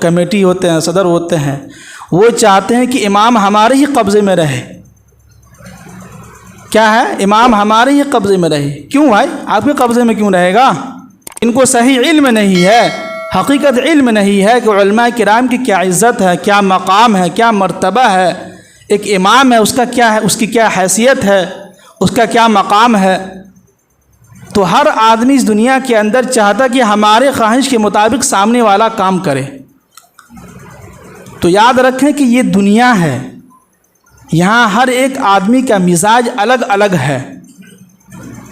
Committee ہوتے ہیں، صدر ہوتے ہیں، وہ چاہتے ہیں کہ امام ہمارے ہی قبضے میں رہے۔ کیا ہے؟ امام ہمارے ہی قبضے میں رہے۔ کیوں بھائی؟ آپ کے قبضے میں کیوں رہے گا؟ ان کو صحیح علم نہیں ہے، حقیقت علم نہیں ہے کہ علماء کرام کی کیا عزت ہے، کیا مقام ہے، کیا مرتبہ ہے، ایک امام ہے اس کا کیا ہے، اس کی کیا حیثیت ہے، اس کا کیا مقام ہے۔ تو ہر آدمی اس دنیا کے اندر چاہتا کہ ہمارے خواہش کے مطابق سامنے والا کام کرے۔ تو یاد رکھیں کہ یہ دنیا ہے، یہاں ہر ایک آدمی کا مزاج الگ الگ ہے۔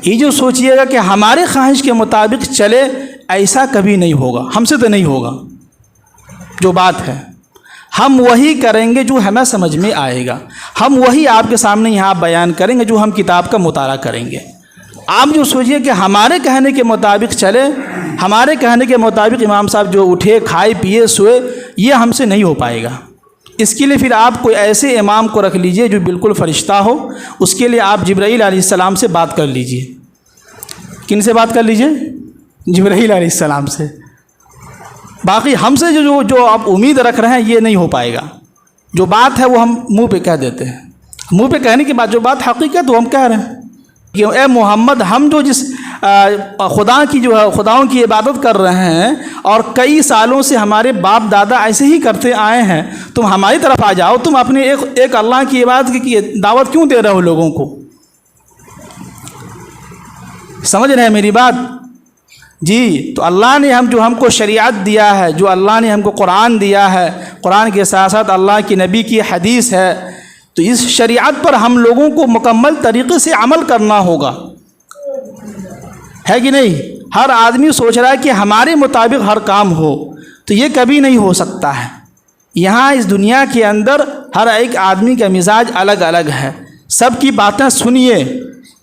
یہ جو سوچئے گا کہ ہمارے خواہش کے مطابق چلے، ایسا کبھی نہیں ہوگا، ہم سے تو نہیں ہوگا۔ جو بات ہے ہم وہی کریں گے جو ہمیں سمجھ میں آئے گا، ہم وہی آپ کے سامنے یہاں بیان کریں گے جو ہم کتاب کا مطالعہ کریں گے۔ آپ جو سوچئے کہ ہمارے کہنے کے مطابق چلے، ہمارے کہنے کے مطابق امام صاحب جو اٹھے، کھائے، پیے، سوئے، یہ ہم سے نہیں ہو پائے گا۔ اس کے لیے پھر آپ کوئی ایسے امام کو رکھ لیجئے جو بالکل فرشتہ ہو۔ اس کے لیے آپ جبرائیل علیہ السلام سے بات کر لیجئے۔ کن سے بات کر لیجئے؟ جبرائیل علیہ السلام سے۔ باقی ہم سے جو آپ امید رکھ رہے ہیں یہ نہیں ہو پائے گا۔ جو بات ہے وہ ہم منہ پہ کہہ دیتے ہیں، منہ پہ کہنے کے بعد جو بات حقیقت وہ ہم کہہ رہے ہیں کہ اے محمد، ہم جو جس خدا کی جو ہے خداؤں کی عبادت کر رہے ہیں اور کئی سالوں سے ہمارے باپ دادا ایسے ہی کرتے آئے ہیں، تم ہماری طرف آ جاؤ، تم اپنے ایک اللہ کی عبادت کی دعوت کیوں دے رہے ہو لوگوں کو؟ سمجھ رہے ہیں میری بات؟ جی، تو اللہ نے ہم کو شریعت دیا ہے، جو اللہ نے ہم کو قرآن دیا ہے، قرآن کے ساتھ ساتھ اللہ کی نبی کی حدیث ہے، تو اس شریعت پر ہم لوگوں کو مکمل طریقے سے عمل کرنا ہوگا، ہے کہ نہیں؟ ہر آدمی سوچ رہا ہے کہ ہمارے مطابق ہر کام ہو، تو یہ کبھی نہیں ہو سکتا ہے۔ یہاں اس دنیا کے اندر ہر ایک آدمی کا مزاج الگ الگ ہے۔ سب کی باتیں سنیے،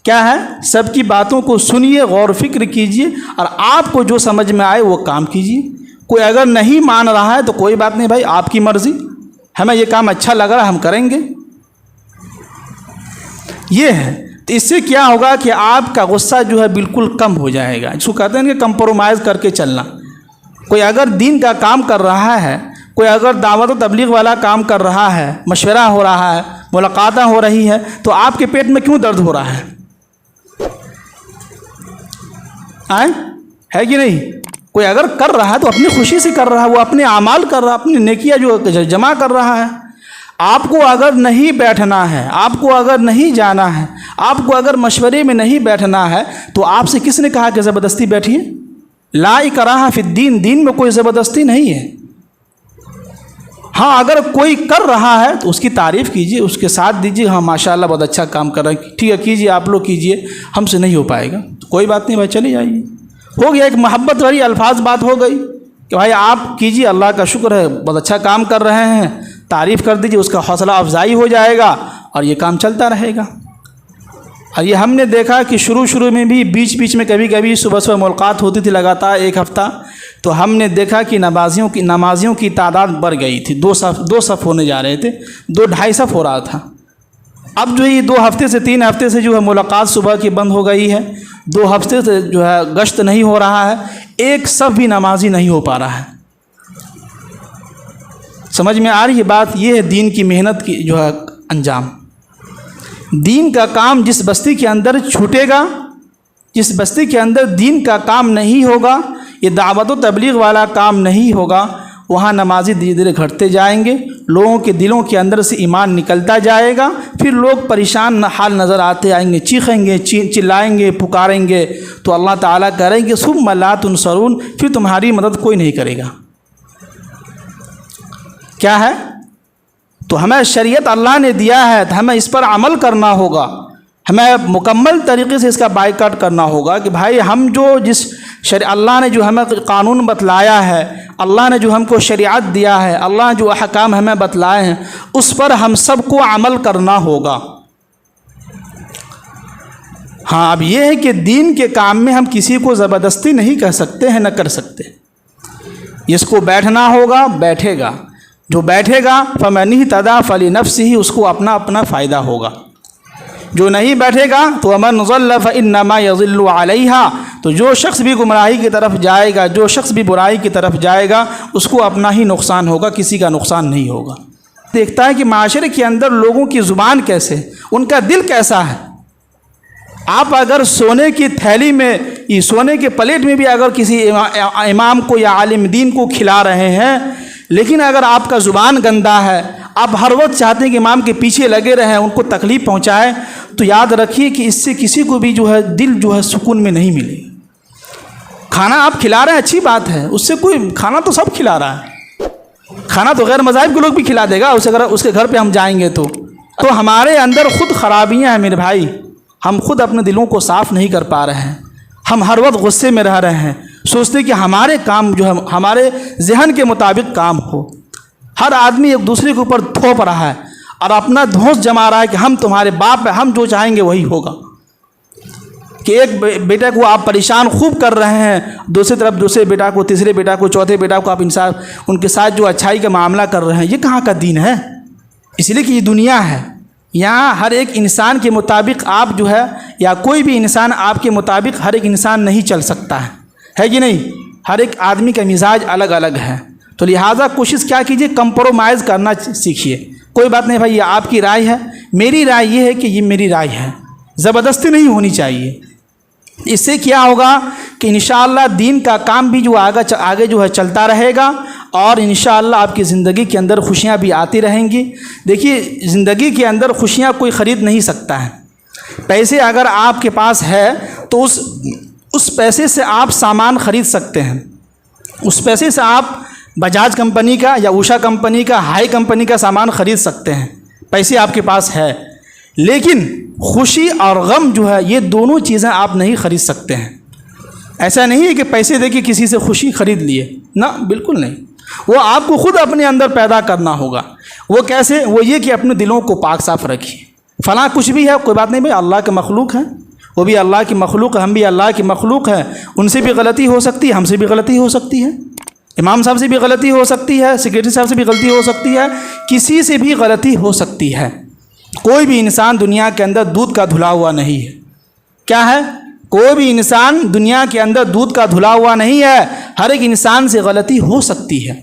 کیا ہے؟ سب کی باتوں کو سنیے، غور و فکر کیجئے، اور آپ کو جو سمجھ میں آئے وہ کام کیجئے۔ کوئی اگر نہیں مان رہا ہے تو کوئی بات نہیں بھائی، آپ کی مرضی، ہمیں یہ کام اچھا لگ رہا ہے ہم کریں گے۔ یہ ہے، تو اس سے کیا ہوگا کہ آپ کا غصہ جو ہے بالکل کم ہو جائے گا۔ اس کو کہتے ہیں کہ کمپرومائز کر کے چلنا۔ کوئی اگر دین کا کام کر رہا ہے، کوئی اگر دعوت و تبلیغ والا کام کر رہا ہے، مشورہ ہو رہا ہے، ملاقاتیں ہو رہی ہیں، تو آپ کے پیٹ میں کیوں درد ہو رہا ہے؟ ہے کہ نہیں؟ کوئی اگر کر رہا ہے تو اپنی خوشی سے کر رہا ہے، وہ اپنے اعمال کر رہا ہے، اپنی نیکیاں جو جمع کر رہا ہے۔ آپ کو اگر نہیں بیٹھنا ہے، آپ کو اگر نہیں جانا ہے، آپ کو اگر مشورے میں نہیں بیٹھنا ہے، تو آپ سے کس نے کہا کہ زبردستی بیٹھیے؟ لا اکراہ فی الدین، دین میں کوئی زبردستی نہیں ہے۔ ہاں، اگر کوئی کر رہا ہے تو اس کی تعریف کیجیے، اس کے ساتھ دیجیے، ہاں ماشاءاللہ بہت اچھا کام کر رہا ہے، ٹھیک ہے کیجیے، آپ لوگ کیجیے، ہم سے نہیں ہو پائے گا تو کوئی بات نہیں بھائی، چلے جائیے۔ ہو گیا، ایک محبت والی الفاظ بات ہو گئی کہ بھائی آپ کیجیے، اللہ کا شکر ہے بہت اچھا کام کر رہے ہیں، تعریف کر دیجیے، اس کا حوصلہ افزائی ہو جائے گا اور یہ کام چلتا رہے گا۔ اور یہ ہم نے دیکھا کہ شروع میں بھی بیچ میں کبھی صبح ملاقات ہوتی تھی لگاتار ایک ہفتہ، تو ہم نے دیکھا کہ نمازیوں کی تعداد بڑھ گئی تھی، دو صف ہونے جا رہے تھے، 2-2.5 صف ہو رہا تھا۔ اب جو یہ 2 ہفتے سے 3 ہفتے سے جو ہے ملاقات صبح کی بند ہو گئی ہے، 2 ہفتے سے جو ہے گشت نہیں ہو رہا ہے، ایک صف بھی نمازی نہیں ہو پا رہا ہے۔ سمجھ میں آ رہی ہے بات؟ یہ ہے دین کی محنت کی جو ہے انجام۔ دین کا کام جس بستی کے اندر چھوٹے گا، جس بستی کے اندر دین کا کام نہیں ہوگا، یہ دعوت و تبلیغ والا کام نہیں ہوگا، وہاں نمازی دھیرے دھیرے گھٹتے جائیں گے، لوگوں کے دلوں کے اندر سے ایمان نکلتا جائے گا، پھر لوگ پریشان حال نظر آتے آئیں گے، چیخیں گے، چلائیں گے، پکاریں گے، تو اللہ تعالیٰ کریں گے ثم لا تنصرون، پھر تمہاری مدد کوئی نہیں کرے گا۔ کیا ہے؟ تو ہمیں شریعت اللہ نے دیا ہے تو ہمیں اس پر عمل کرنا ہوگا، ہمیں مکمل طریقے سے اس کا بائیکاٹ کرنا ہوگا کہ بھائی ہم جو اللہ نے جو ہمیں قانون بتلایا ہے، اللہ نے جو ہم کو شریعت دیا ہے، اللہ نے جو احکام ہمیں بتلائے ہیں، اس پر ہم سب کو عمل کرنا ہوگا۔ ہاں، اب یہ ہے کہ دین کے کام میں ہم کسی کو زبردستی نہیں کہہ سکتے ہیں، نہ کر سکتے۔ جس کو بیٹھنا ہوگا بیٹھے گا، جو بیٹھے گا فَمَنِ اهْتَدَىٰ فَلِنَفْسِهِ، اس کو اپنا فائدہ ہوگا۔ جو نہیں بیٹھے گا تو ومن ضل فإنما يضل علیہا، تو جو شخص بھی گمراہی کی طرف جائے گا، جو شخص بھی برائی کی طرف جائے گا، اس کو اپنا ہی نقصان ہوگا، کسی کا نقصان نہیں ہوگا۔ دیکھتا ہے کہ معاشرے کے اندر لوگوں کی زبان کیسے، ان کا دل کیسا ہے۔ آپ اگر سونے کی تھیلی میں، سونے کے پلیٹ میں بھی اگر کسی امام کو یا عالم دین کو کھلا رہے ہیں، لیکن اگر آپ کا زبان گندا ہے، آپ ہر وقت چاہتے ہیں کہ امام کے پیچھے لگے رہیں، ان کو تکلیف پہنچائیں، تو یاد رکھیے کہ اس سے کسی کو بھی جو ہے دل جو ہے سکون میں نہیں ملے۔ کھانا آپ کھلا رہے ہیں اچھی بات ہے، اس سے کوئی، کھانا تو سب کھلا رہا ہے، کھانا تو غیر مذاہب کے لوگ بھی کھلا دے گا، اس کے گھر پہ ہم جائیں گے تو ہمارے اندر خود خرابیاں ہیں میرے بھائی، ہم خود اپنے دلوں کو صاف نہیں کر پا رہے ہیں، ہم ہر وقت غصے میں رہ رہے ہیں، سوچتے کہ ہمارے کام جو ہے ہمارے ذہن کے مطابق کام ہو۔ ہر آدمی ایک دوسرے کے اوپر تھوپ رہا ہے اور اپنا دھونس جما رہا ہے کہ ہم تمہارے باپ ہیں، ہم جو چاہیں گے وہی ہوگا۔ کہ ایک بیٹے کو آپ پریشان خوب کر رہے ہیں، دوسری طرف دوسرے بیٹا کو، تیسرے بیٹا کو، چوتھے بیٹا کو آپ ان کے ساتھ جو اچھائی کا معاملہ کر رہے ہیں، یہ کہاں کا دین ہے؟ اس لیے کہ یہ دنیا ہے، یہاں ہر ایک انسان کے مطابق آپ جو ہے، یا کوئی بھی انسان آپ کے مطابق ہر ایک انسان نہیں چل سکتا ہے کہ نہیں؟ ہر ایک آدمی کا مزاج الگ الگ ہے، تو لہٰذا کوشش کیا کیجیے، کمپرومائز کرنا سیکھیے۔ کوئی بات نہیں بھائی، یہ آپ کی رائے ہے، میری رائے یہ ہے کہ یہ میری رائے ہے، زبردستی نہیں ہونی چاہیے۔ اس سے کیا ہوگا کہ انشاءاللہ دین کا کام بھی جو آگے جو ہے چلتا رہے گا، اور انشاءاللہ آپ کی زندگی کے اندر خوشیاں بھی آتی رہیں گی۔ دیکھیے، زندگی کے اندر خوشیاں کوئی خرید نہیں سکتا ہے۔ پیسے اگر آپ کے پاس ہے تو اس پیسے سے آپ سامان خرید سکتے ہیں، اس پیسے سے آپ بجاج کمپنی کا یا اوشا کمپنی کا، ہائی کمپنی کا سامان خرید سکتے ہیں، پیسے آپ کے پاس ہے۔ لیکن خوشی اور غم جو ہے، یہ دونوں چیزیں آپ نہیں خرید سکتے ہیں۔ ایسا نہیں ہے کہ پیسے دے کے کسی سے خوشی خرید لیے، نہ، بالکل نہیں، وہ آپ کو خود اپنے اندر پیدا کرنا ہوگا۔ وہ کیسے؟ وہ یہ کہ اپنے دلوں کو پاک صاف رکھیے۔ فلاں کچھ بھی ہے، کوئی بات نہیں بھائی، اللہ کے مخلوق ہیں، وہ بھی اللہ کی مخلوق ہے، ہم بھی اللہ کی مخلوق ہیں، ان سے بھی غلطی ہو سکتی ہے، ہم سے بھی غلطی ہو سکتی ہے، امام صاحب سے بھی غلطی ہو سکتی ہے، سیکریٹری صاحب سے بھی غلطی ہو سکتی ہے، کسی سے بھی غلطی ہو سکتی ہے۔ کوئی بھی انسان دنیا کے اندر دودھ کا دھلا ہوا نہیں ہے۔ کیا ہے؟ کوئی بھی انسان دنیا کے اندر دودھ کا دھلا ہوا نہیں ہے، ہر ایک انسان سے غلطی ہو سکتی ہے۔